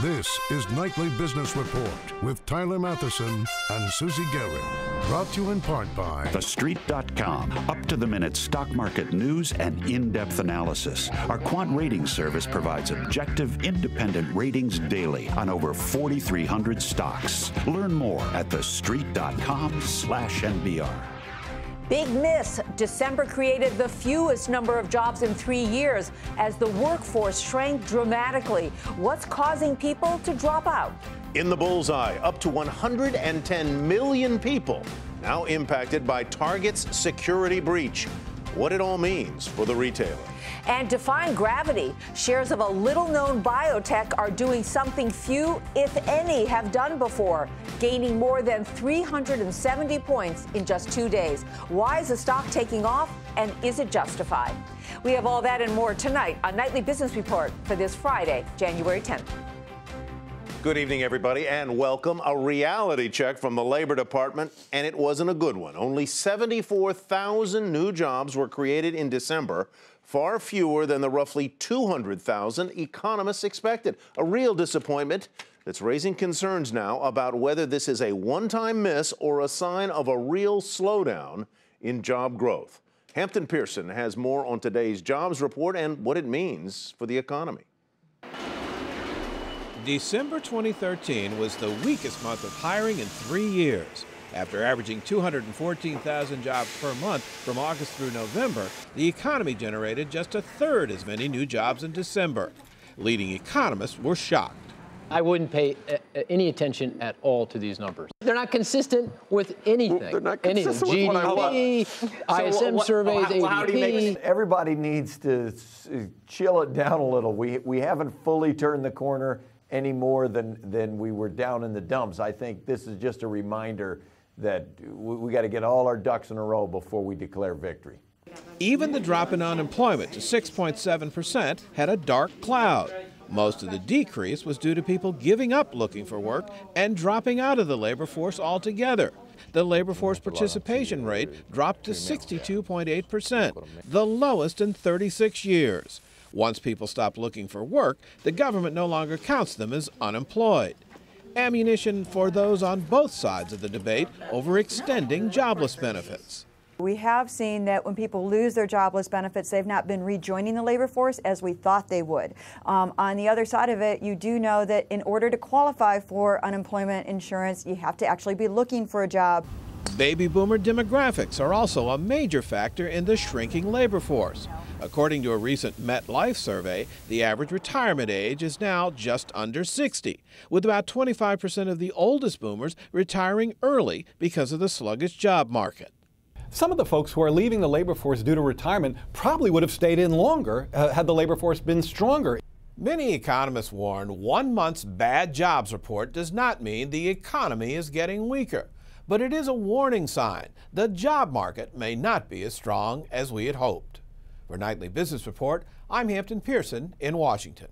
This is Nightly Business Report with Tyler Matheson and Susie Guerin. Brought to you in part by TheStreet.com. Up-to-the-minute stock market news and in-depth analysis. Our quant rating service provides objective, independent ratings daily on over 4,300 stocks. Learn more at TheStreet.com/NBR. Big miss. December created the fewest number of jobs in 3 years as the workforce shrank dramatically. What's causing people to drop out? In the bullseye, up to 110 million people now impacted by Target's security breach. What it all means for the retailer. And defying gravity, shares of a little-known biotech are doing something few, if any, have done before, gaining more than 370 points in just 2 days. Why is the stock taking off, and is it justified? We have all that and more tonight on Nightly Business Report for this Friday, January 10th. Good evening, everybody, and welcome. A reality check from the Labor Department, and it wasn't a good one. Only 74,000 new jobs were created in December, far fewer than the roughly 200,000 economists expected. A real disappointment that's raising concerns now about whether this is a one-time miss or a sign of a real slowdown in job growth. Hampton Pearson has more on today's jobs report and what it means for the economy. December 2013 was the weakest month of hiring in 3 years. After averaging 214,000 jobs per month from August through November, the economy generated just a third as many new jobs in December. Leading economists were shocked. I wouldn't pay any attention at all to these numbers. They're not consistent with anything. Well, they're not consistent with GDP, ISM surveys, ADP. Everybody needs to chill it down a little. We haven't fully turned the corner any more than we were down in the dumps. I think this is just a reminder that we got to get all our ducks in a row before we declare victory. Even the drop in unemployment to 6.7% had a dark cloud. Most of the decrease was due to people giving up looking for work and dropping out of the labor force altogether. The labor force participation rate dropped to 62.8%, the lowest in 36 years. Once people stop looking for work, the government no longer counts them as unemployed. Ammunition for those on both sides of the debate over extending jobless benefits. We have seen that when people lose their jobless benefits, they've not been rejoining the labor force as we thought they would. On the other side of it, you do know that in order to qualify for unemployment insurance, you have to actually be looking for a job. Baby boomer demographics are also a major factor in the shrinking labor force. According to a recent MetLife survey, the average retirement age is now just under 60, with about 25% of the oldest boomers retiring early because of the sluggish job market. Some of the folks who are leaving the labor force due to retirement probably would have stayed in longer had the labor force been stronger. Many economists warn 1 month's bad jobs report does not mean the economy is getting weaker. But it is a warning sign. The job market may not be as strong as we had hoped. For Nightly Business Report, I'm Hampton Pearson in Washington.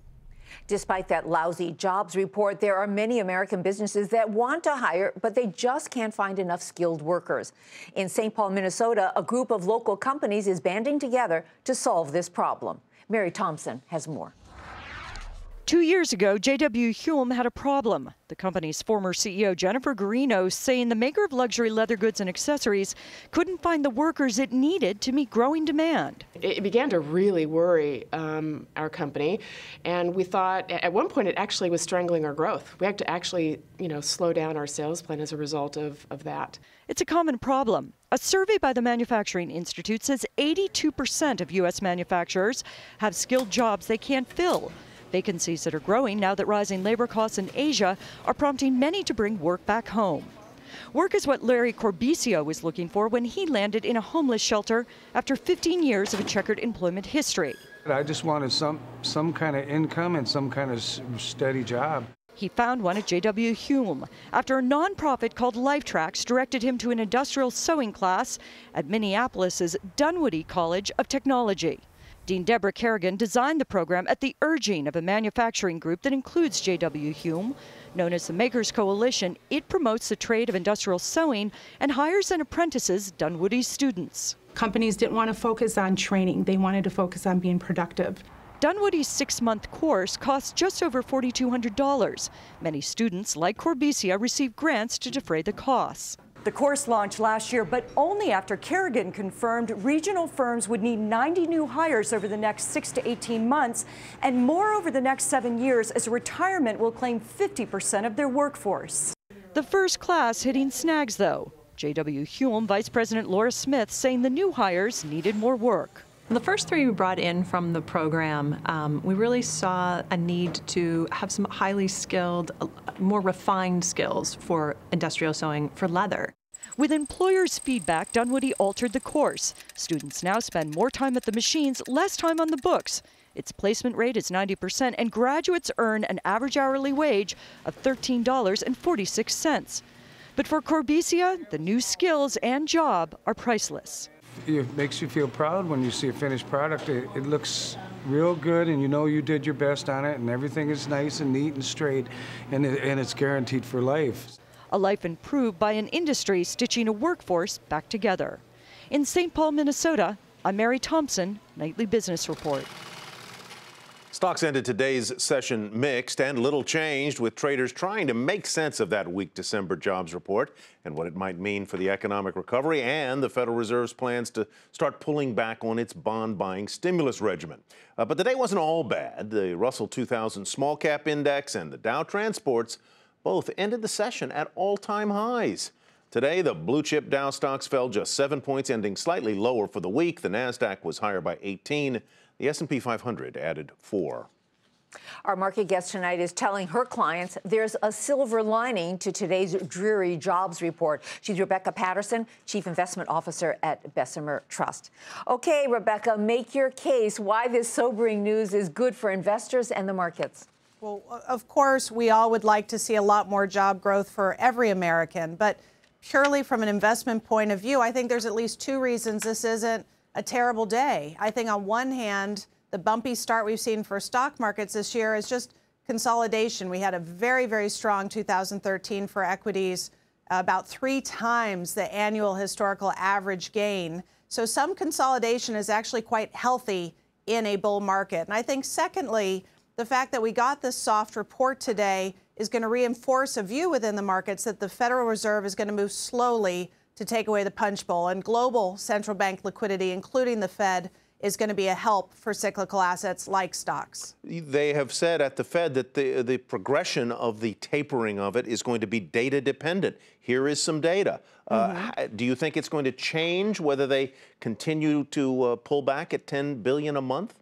Despite that lousy jobs report, there are many American businesses that want to hire, but they just can't find enough skilled workers. In St. Paul, Minnesota, a group of local companies is banding together to solve this problem. Mary Thompson has more. 2 years ago, J.W. Hulme had a problem. The company's former CEO, Jennifer Guarino, saying the maker of luxury leather goods and accessories couldn't find the workers it needed to meet growing demand. It began to really worry our company, and we thought at one point it actually was strangling our growth. We had to actually, slow down our sales plan as a result of that. It's a common problem. A survey by the Manufacturing Institute says 82% of U.S. manufacturers have skilled jobs they can't fill. Vacancies that are growing now that rising labor costs in Asia are prompting many to bring work back home. Work is what Larry Corbicio was looking for when he landed in a homeless shelter after 15 years of a checkered employment history. I just wanted some kind of income and some kind of steady job. He found one at J.W. Hulme after a nonprofit called LifeTracks directed him to an industrial sewing class at Minneapolis's Dunwoody College of Technology. Dean Deborah Kerrigan designed the program at the urging of a manufacturing group that includes J.W. Hulme. Known as the Makers Coalition, it promotes the trade of industrial sewing and hires and apprentices Dunwoody's students. Companies didn't want to focus on training. They wanted to focus on being productive. Dunwoody's 6-month course costs just over $4,200. Many students, like Corbesia, receive grants to defray the costs. The course launched last year, but only after Kerrigan confirmed regional firms would need 90 new hires over the next 6 to 18 months and more over the next 7 years, as retirement will claim 50% of their workforce. The first class hitting snags, though. J.W. Hulme Vice President Laura Smith saying the new hires needed more work. The first 3 we brought in from the program, we really saw a need to have some highly skilled, more refined skills for industrial sewing for leather. With employers' feedback, Dunwoody altered the course. Students now spend more time at the machines, less time on the books. Its placement rate is 90%, and graduates earn an average hourly wage of $13.46. But for Corbesia, the new skills and job are priceless. It makes you feel proud when you see a finished product. It looks real good, and you know you did your best on it, and everything is nice and neat and straight, and it's guaranteed for life. A life improved by an industry stitching a workforce back together. In St. Paul, Minnesota, I'm Mary Thompson, Nightly Business Report. Stocks ended today's session mixed and little changed, with traders trying to make sense of that weak December jobs report and what it might mean for the economic recovery and the Federal Reserve's plans to start pulling back on its bond-buying stimulus regimen. But the day wasn't all bad. The Russell 2000 Small Cap Index and the Dow Transports both ended the session at all-time highs. Today, the blue-chip Dow stocks fell just 7 points, ending slightly lower for the week. The Nasdaq was higher by 18. The S&P 500 added 4. Our market guest tonight is telling her clients there's a silver lining to today's dreary jobs report. She's Rebecca Patterson, Chief Investment Officer at Bessemer Trust. Okay, Rebecca, make your case why this sobering news is good for investors and the markets. Well, of course, we all would like to see a lot more job growth for every American, but purely from an investment point of view, I think there's at least 2 reasons this isn't a terrible day. I think on one hand, the bumpy start we've seen for stock markets this year is just consolidation. We had a very, very strong 2013 for equities, about 3 times the annual historical average gain. So some consolidation is actually quite healthy in a bull market. And I think secondly, the fact that we got this soft report today is going to reinforce a view within the markets that the Federal Reserve is going to move slowly to take away the punch bowl, and global central bank liquidity, including the Fed, is going to be a help for cyclical assets like stocks. They have said at the Fed that the progression of the tapering of it is going to be data dependent. Here is some data. Do you think it's going to change whether they continue to pull back at $10 billion a month?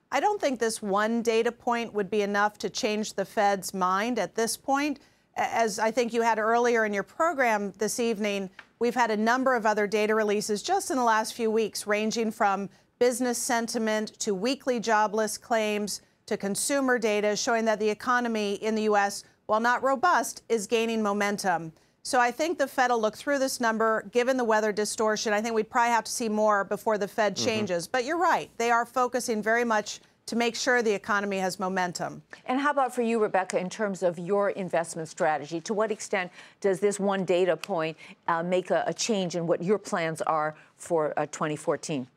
I don't think this one data point would be enough to change the Fed's mind at this point. As I think you had earlier in your program this evening, we've had a number of other data releases just in the last few weeks, ranging from business sentiment to weekly jobless claims to consumer data showing that the economy in the U.S., while not robust, is gaining momentum. So I think the Fed will look through this number. Given the weather distortion, I think we'd probably have to see more before the Fed changes. But you're right. They are focusing very much to make sure the economy has momentum. And how about for you, Rebecca, in terms of your investment strategy? To what extent does this one data point make a change in what your plans are for 2014?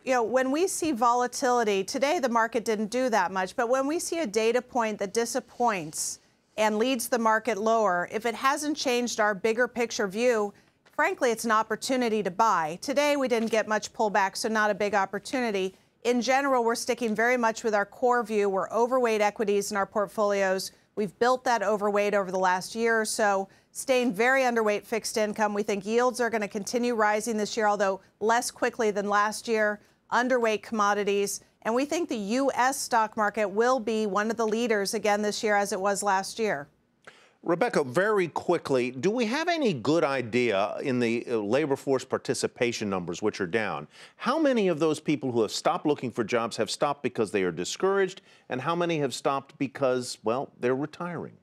You know, when we see volatility, today the market didn't do that much, but when we see a data point that disappoints and leads the market lower, if it hasn't changed our bigger picture view, frankly, it's an opportunity to buy. Today we didn't get much pullback, so not a big opportunity. In general, we're sticking very much with our core view. We're overweight equities in our portfolios. We've built that overweight over the last year or so, staying very underweight fixed income. We think yields are going to continue rising this year, although less quickly than last year, underweight commodities. And we think the U.S. stock market will be one of the leaders again this year as it was last year. Rebecca, very quickly, do we have any good idea in the labor force participation numbers, which are down, how many of those people who have stopped looking for jobs have stopped because they are discouraged, and how many have stopped because, well, they're retiring?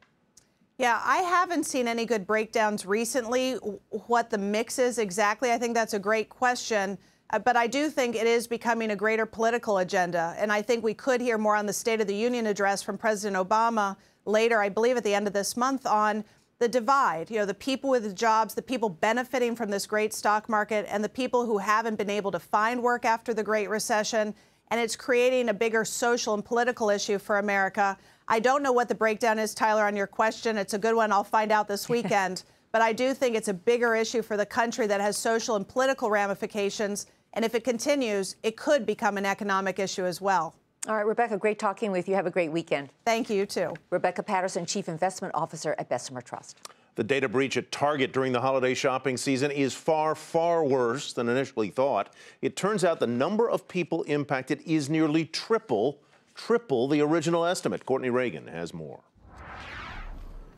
Yeah, I haven't seen any good breakdowns recently, what the mix is exactly. I think that's a great question. But I do think it is becoming a greater political agenda. And I think we could hear more on the State of the Union address from President Obama later, I believe at the end of this month, on the divide. You know, the people with the jobs, the people benefiting from this great stock market, and the people who haven't been able to find work after the Great Recession. and it's creating a bigger social and political issue for America. I don't know what the breakdown is, Tyler, on your question. It's a good one. I'll find out this weekend. But I do think it's a bigger issue for the country that has social and political ramifications. And if it continues, it could become an economic issue as well. All right, Rebecca, great talking with you. Have a great weekend. Thank you, too. Rebecca Patterson, Chief Investment Officer at Bessemer Trust. The data breach at Target during the holiday shopping season is far, far worse than initially thought. It turns out the number of people impacted is nearly triple the original estimate. Courtney Reagan has more.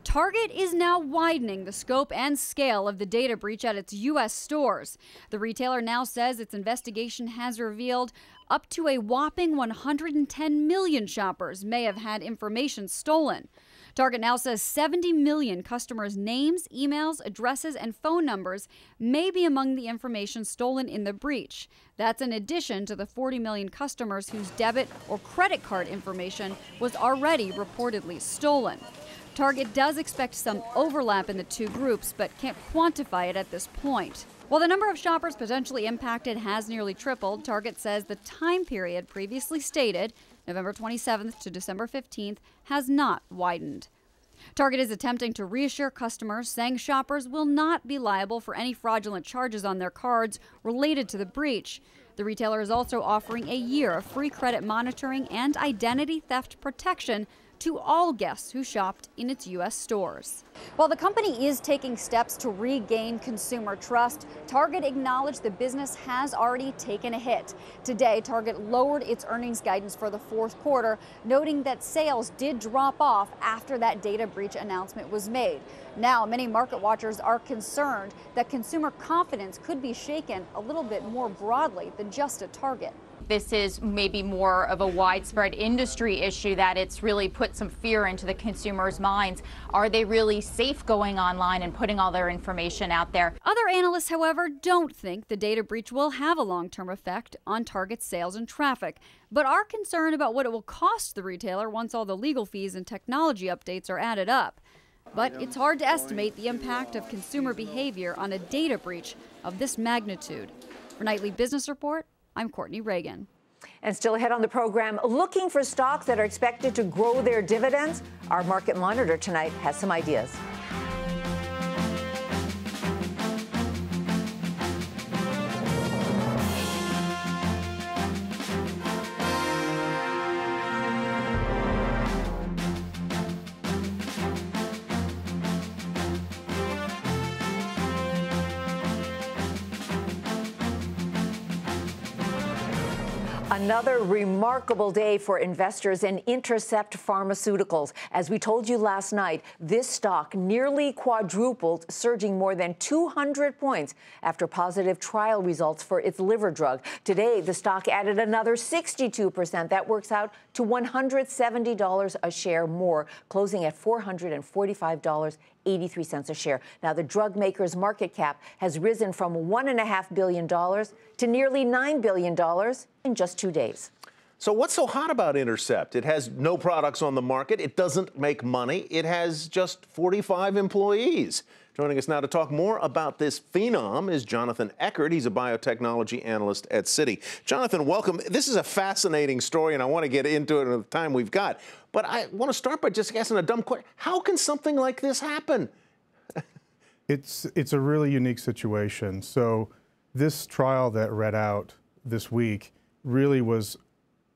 Target is now widening the scope and scale of the data breach at its U.S. stores. The retailer now says its investigation has revealed up to a whopping 110 million shoppers may have had information stolen. Target now says 70 million customers' names, emails, addresses, and phone numbers may be among the information stolen in the breach. That's in addition to the 40 million customers whose debit or credit card information was already reportedly stolen. Target does expect some overlap in the two groups, but can't quantify it at this point. While the number of shoppers potentially impacted has nearly tripled, Target says the time period previously stated, November 27th to December 15th, has not widened. Target is attempting to reassure customers, saying shoppers will not be liable for any fraudulent charges on their cards related to the breach. The retailer is also offering a year of free credit monitoring and identity theft protection to all guests who shopped in its U.S. stores. While the company is taking steps to regain consumer trust, Target acknowledged the business has already taken a hit. Today, Target lowered its earnings guidance for the fourth quarter, noting that sales did drop off after that data breach announcement was made. Now, many market watchers are concerned that consumer confidence could be shaken a little bit more broadly than just at Target. This is maybe more of a widespread industry issue, that it's really put some fear into the consumers' minds. Are they really safe going online and putting all their information out there? Other analysts, however, don't think the data breach will have a long-term effect on Target's sales and traffic, but are concerned about what it will cost the retailer once all the legal fees and technology updates are added up. But it's hard to estimate the impact of consumer behavior on a data breach of this magnitude. For Nightly Business Report, I'm Courtney Reagan. And still ahead on the program, looking for stocks that are expected to grow their dividends? Our market monitor tonight has some ideas. Another remarkable day for investors in Intercept Pharmaceuticals. As we told you last night, this stock nearly quadrupled, surging more than 200 points after positive trial results for its liver drug. Today, the stock added another 62%. That works out to $170 a share more, closing at $445.83 a share. Now, the drug maker's market cap has risen from $1.5 billion to nearly $9 billion in just 2 days. So what's so hot about Intercept? It has no products on the market. It doesn't make money. It has just 45 employees. Joining us now to talk more about this phenom is Jonathan Eckert. He's a biotechnology analyst at Citi. Jonathan, welcome. This is a fascinating story, and I want to get into it in the time we've got. But I want to start by just asking a dumb question. How can something like this happen? It's a really unique situation. So this trial that read out this week really was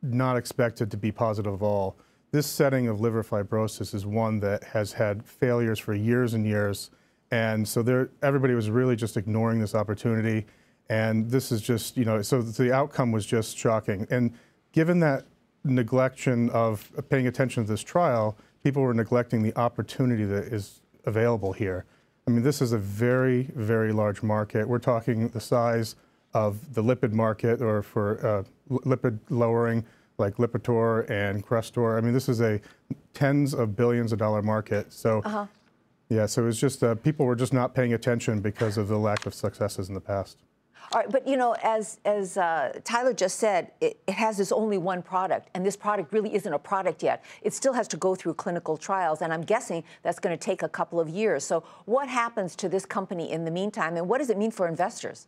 not expected to be positive at all. This setting of liver fibrosis is one that has had failures for years and years. And so everybody was really just ignoring this opportunity. And this is just, so the outcome was just shocking. And given that neglection of paying attention to this trial, people were neglecting the opportunity that is available here. I mean, this is a very, very large market. We're talking the size of the lipid market, or for lipid lowering, like Lipitor and Crestor. I mean, this is a tens of billions of dollar market. So, yeah, so it was just people were just not paying attention because of the lack of successes in the past. All right, but as Tyler just said, it has this only one product, and this product really isn't a product yet. It still has to go through clinical trials, and I'm guessing that's going to take a couple of years. So what happens to this company in the meantime, and what does it mean for investors?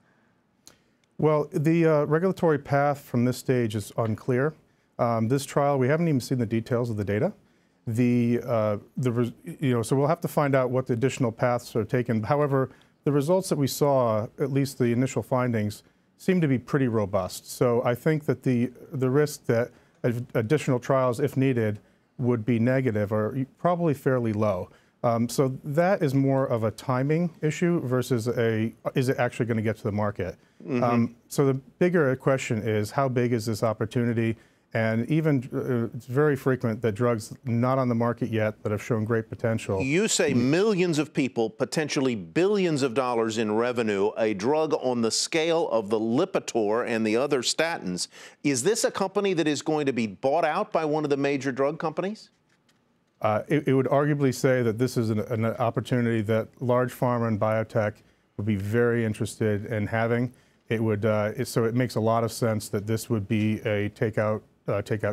Well, the regulatory path from this stage is unclear. This trial, we haven't even seen the details of the data. So we'll have to find out what the additional paths are taken. However, the results that we saw, at least the initial findings, seem to be pretty robust. So I think that the risk that additional trials, if needed, would be negative are probably fairly low. So that is more of a timing issue versus is it actually going to get to the market? Mm-hmm. So the bigger question is, how big is this opportunity? And even it's very frequent that drugs not on the market yet that have shown great potential. You say millions of people, potentially billions of dollars in revenue, a drug on the scale of the Lipitor and the other statins. Is this a company that is going to be bought out by one of the major drug companies? It would arguably say that this is an opportunity that large pharma and biotech would be very interested in having. It would so it makes a lot of sense that this would be a takeout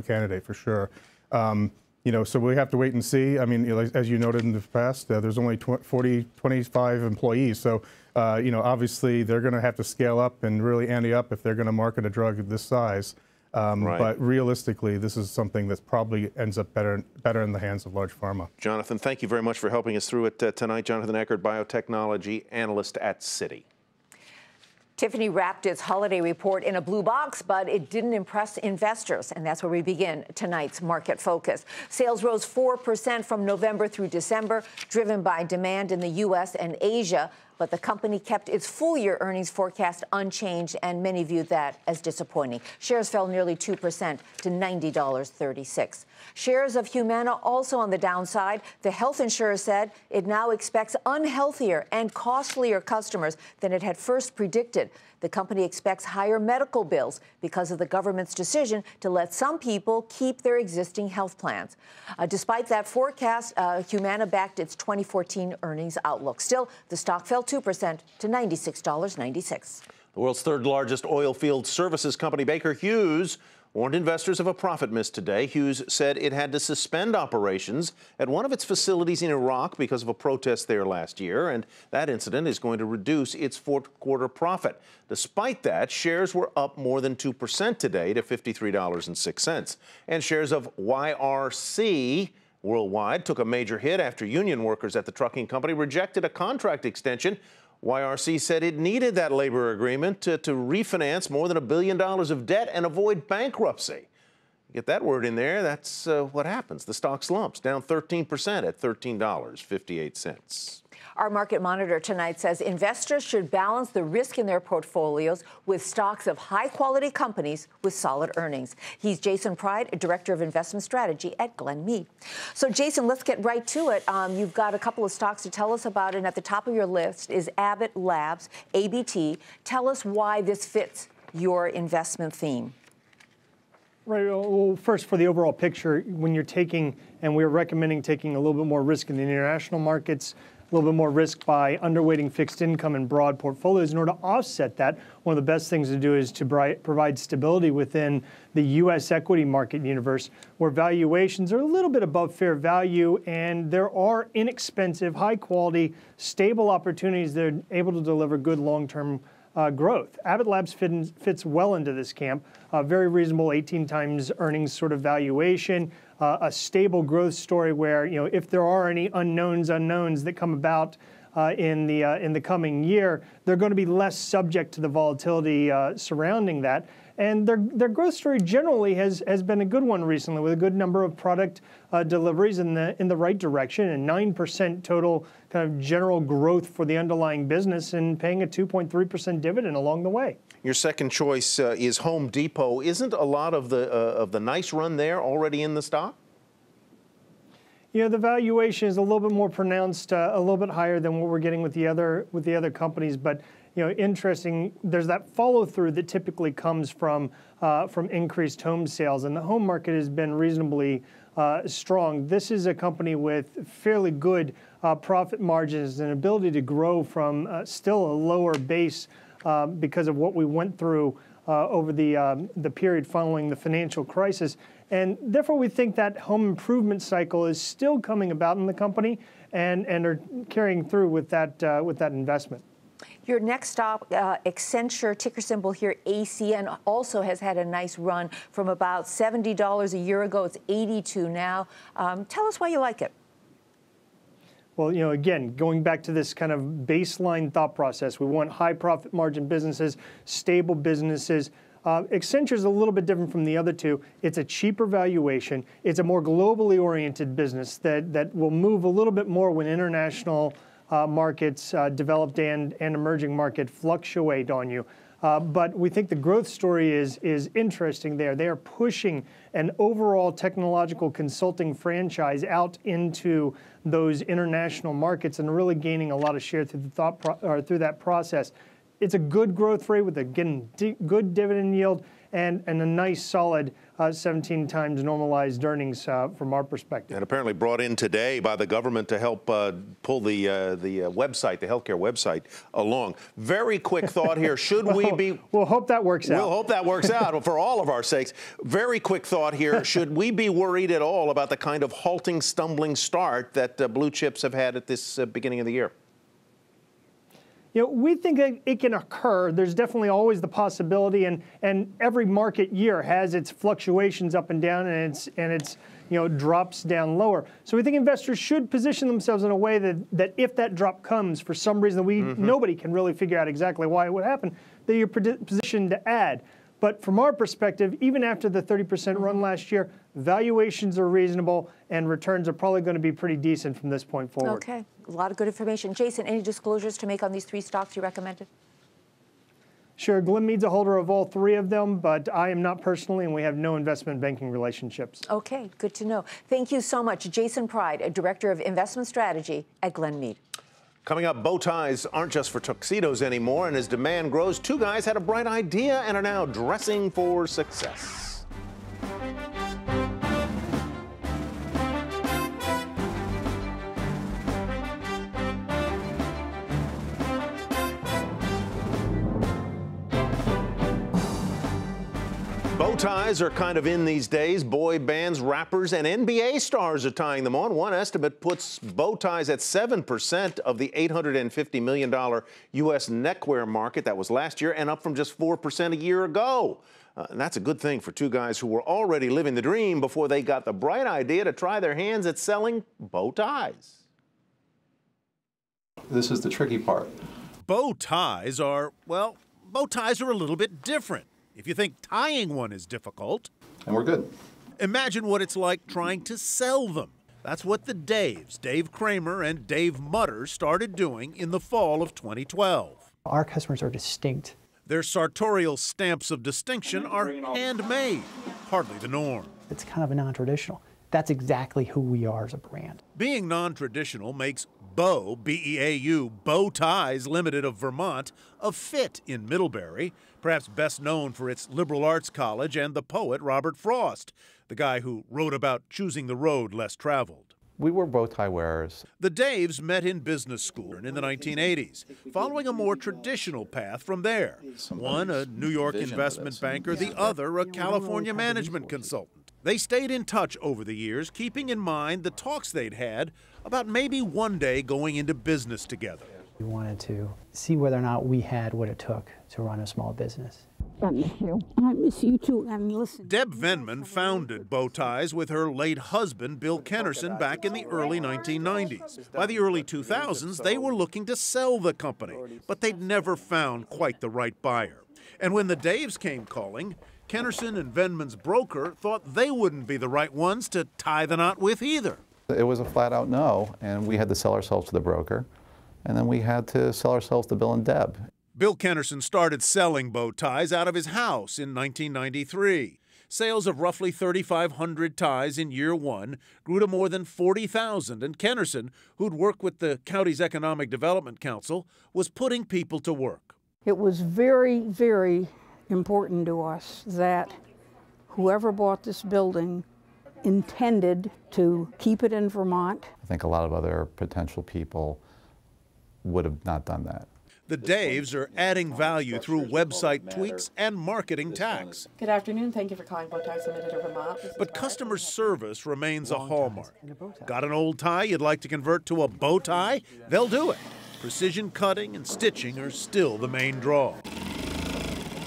candidate for sure. So we have to wait and see. I mean, as you noted in the past, there's only 25 employees. So, obviously they're going to have to scale up and really ante up if they're going to market a drug of this size. Right. But realistically, this is something that probably ends up better in the hands of large pharma. Jonathan, thank you very much for helping us through it tonight. Jonathan Eckert, biotechnology analyst at Citi. Tiffany wrapped its holiday report in a blue box, but it didn't impress investors, and that's where we begin tonight's market focus. Sales rose 4% from November through December, driven by demand in the U.S. and Asia, but the company kept its full-year earnings forecast unchanged, and many viewed that as disappointing. Shares fell nearly 2% to $90.36. Shares of Humana also on the downside. The health insurer said it now expects unhealthier and costlier customers than it had first predicted. The company expects higher medical bills because of the government's decision to let some people keep their existing health plans. Despite that forecast, Humana backed its 2014 earnings outlook. Still, the stock fell 2% to $96.96. The world's third largest oil field services company, Baker Hughes, warned investors of a profit miss today. Hughes said it had to suspend operations at one of its facilities in Iraq because of a protest there last year, and that incident is going to reduce its fourth-quarter profit. Despite that, shares were up more than 2% today to $53.06. And shares of YRC worldwide took a major hit after union workers at the trucking company rejected a contract extension. YRC said it needed that labor agreement to refinance more than $1 billion of debt and avoid bankruptcy. Get that word in there, that's what happens. The stock slumps, down 13% at $13.58. Our market monitor tonight says investors should balance the risk in their portfolios with stocks of high-quality companies with solid earnings. He's Jason Pride, Director of Investment Strategy at Glen Mead. So, Jason, let's get right to it. You've got a couple of stocks to tell us about, and at the top of your list is Abbott Labs, ABT. Tell us why this fits your investment theme. Right. Well, first, for the overall picture, when you're taking, and we're recommending taking a little bit more risk in the international markets, a little bit more risk by underweighting fixed income and broad portfolios. In order to offset that, one of the best things to do is to provide stability within the U.S. equity market universe, where valuations are a little bit above fair value, and there are inexpensive, high-quality, stable opportunities that are able to deliver good long-term growth. Abbott Labs fits well into this camp. Very reasonable 18 times earnings sort of valuation. A stable growth story where, if there are any unknowns that come about in the coming year, they're going to be less subject to the volatility surrounding that. And their growth story generally has been a good one recently, with a good number of product deliveries in the right direction, and 9% total kind of general growth for the underlying business, and paying a 2.3% dividend along the way. Your second choice is Home Depot. Isn't a lot of the nice run there already in the stock? The valuation is a little bit more pronounced, a little bit higher than what we're getting with the other companies, but interesting. There's that follow through that typically comes from increased home sales, and the home market has been reasonably strong. This is a company with fairly good profit margins and ability to grow from still a lower base because of what we went through over the period following the financial crisis. And therefore, we think that home improvement cycle is still coming about in the company, and are carrying through with that investment. Your next stop, Accenture, ticker symbol here, ACN, also has had a nice run from about $70 a year ago. It's $82 now. Tell us why you like it. Well, again, going back to this kind of baseline thought process, we want high profit margin businesses, stable businesses. Accenture is a little bit different from the other two. It's a cheaper valuation. It's a more globally oriented business that will move a little bit more when international markets, developed and emerging market, fluctuate on you. But we think the growth story is interesting there. They are pushing an overall technological consulting franchise out into those international markets and really gaining a lot of share through through that process. It's a good growth rate with, again, good dividend yield and a nice solid 17 times normalized earnings from our perspective. And apparently brought in today by the government to help pull the website, the healthcare website, along. Very quick thought here. Should we be... We'll hope that works out. We'll hope that works out for all of our sakes. Very quick thought here. Should we be worried at all about the kind of halting, stumbling start that blue chips have had at this beginning of the year? We think it can occur. There's definitely always the possibility, and every market year has its fluctuations up and down, and it's drops down lower. So we think investors should position themselves in a way that if that drop comes for some reason nobody can really figure out exactly why it would happen, that you're positioned to add. But from our perspective, even after the 30% run last year, valuations are reasonable and returns are probably going to be pretty decent from this point forward. Okay, a lot of good information. Jason, any disclosures to make on these 3 stocks you recommended? Sure, Glenn Mead's a holder of all 3 of them, but I am not personally, and we have no investment banking relationships. Okay, good to know. Thank you so much. Jason Pride, Director of Investment Strategy at Glenn Mead. Coming up, bow ties aren't just for tuxedos anymore, and as demand grows, 2 guys had a bright idea and are now dressing for success. Bow ties are kind of in these days. Boy bands, rappers, and NBA stars are tying them on. One estimate puts bow ties at 7% of the $850 million U.S. neckwear market. That was last year and up from just 4% a year ago. And that's a good thing for 2 guys who were already living the dream before they got the bright idea to try their hands at selling bow ties. This is the tricky part. Bow ties are, well, bow ties are a little bit different. If you think tying one is difficult, and we're good, imagine what it's like trying to sell them. That's what the Daves, Dave Kramer and Dave Mutter, started doing in the fall of 2012. Our customers are distinct. Their sartorial stamps of distinction are handmade, hardly the norm. It's kind of a non-traditional. That's exactly who we are as a brand. Being non-traditional makes Bow, B-E-A-U, Bow Ties Limited of Vermont, a fit in Middlebury, perhaps best known for its liberal arts college and the poet Robert Frost, the guy who wrote about choosing the road less traveled. We were bow tie wearers. The Daves met in business school in the 1980s, following a more traditional path from there. One a New York investment banker, the other a California management consultant. They stayed in touch over the years, keeping in mind the talks they'd had about maybe one day going into business together. We wanted to see whether or not we had what it took to run a small business. I miss you. I miss you too. And listen. Deb Venman founded Bow Ties with her late husband, Bill Kennerson, back in the early 1990s. By the early 2000s, they were looking to sell the company, but they'd never found quite the right buyer. And when the Daves came calling, Kennerson and Venman's broker thought they wouldn't be the right ones to tie the knot with either. It was a flat-out no, and we had to sell ourselves to the broker, and then we had to sell ourselves to Bill and Deb. Bill Kennerson started selling bow ties out of his house in 1993. Sales of roughly 3,500 ties in year one grew to more than 40,000, and Kennerson, who'd worked with the county's Economic Development Council, was putting people to work. It was very, very important to us that whoever bought this building intended to keep it in Vermont. I think a lot of other potential people would have not done that. The Daves are adding value through website tweaks and marketing tacks. Good afternoon. Thank you for calling Biotech Limited of Vermont. But customer service remains a hallmark. Got an old tie you'd like to convert to a bow tie? They'll do it. Precision cutting and stitching are still the main draw.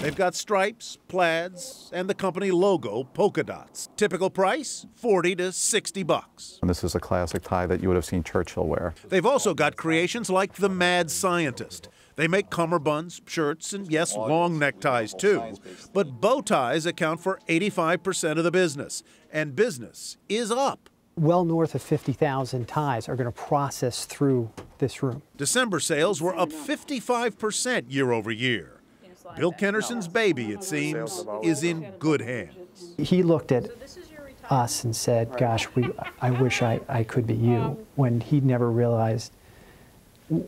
They've got stripes, plaids, and the company logo, polka dots. Typical price, $40 to $60. And this is a classic tie that you would have seen Churchill wear. They've also got creations like the Mad Scientist. They make cummerbunds, shirts, and yes, long neckties too. But bow ties account for 85% of the business, and business is up. Well north of 50,000 ties are going to process through this room. December sales were up 55% year over year. Bill Kennerson's baby, it seems, is in good hands. He looked at us and said, gosh, I wish I could be you, when he never realized.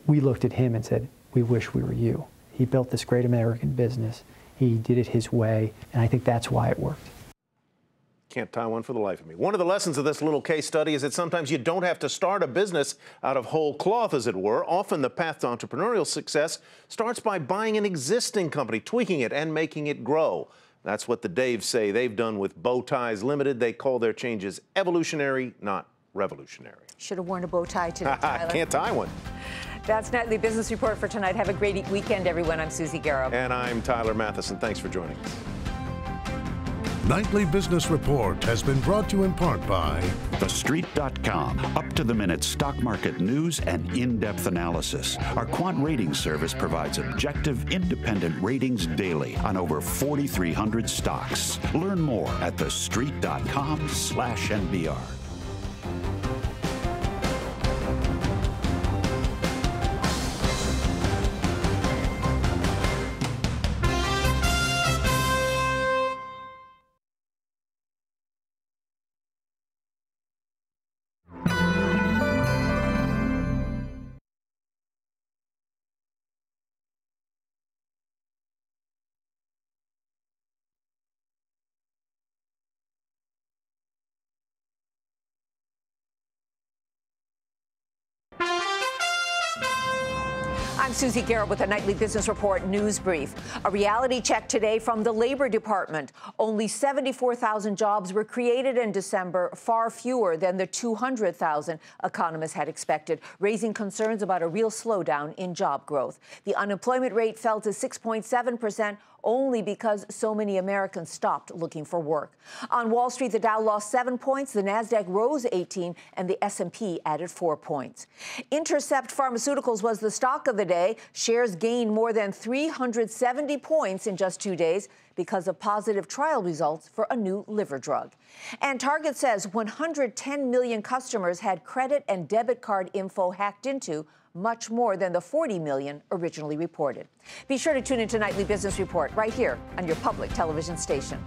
We looked at him and said, we wish we were you. He built this great American business. He did it his way, and I think that's why it worked. Can't tie one for the life of me. One of the lessons of this little case study is that sometimes you don't have to start a business out of whole cloth, as it were. Often the path to entrepreneurial success starts by buying an existing company, tweaking it, and making it grow. That's what the Daves say they've done with Bow Ties Limited. They call their changes evolutionary, not revolutionary. Should have worn a bow tie today, Tyler. Can't tie one. That's Nightly Business Report for tonight. Have a great weekend, everyone. I'm Susie Garrow. And I'm Tyler Matheson. Thanks for joining us. Nightly Business Report has been brought to you in part by TheStreet.com. Up-to-the-minute stock market news and in-depth analysis. Our quant rating service provides objective, independent ratings daily on over 4,300 stocks. Learn more at TheStreet.com/NBR. I'm Susie Garrett with a Nightly Business Report news brief. A reality check today from the Labor Department. Only 74,000 jobs were created in December, far fewer than the 200,000 economists had expected, raising concerns about a real slowdown in job growth. The unemployment rate fell to 6.7%, only because so many Americans stopped looking for work. On Wall Street, the Dow lost 7 points, the Nasdaq rose 18, and the S&P added 4 points. Intercept Pharmaceuticals was the stock of the day. Shares gained more than 370 points in just 2 days because of positive trial results for a new liver drug. And Target says 110 million customers had credit and debit card info hacked into, much more than the 40 million originally reported. Be sure to tune into Nightly Business Report right here on your public television station.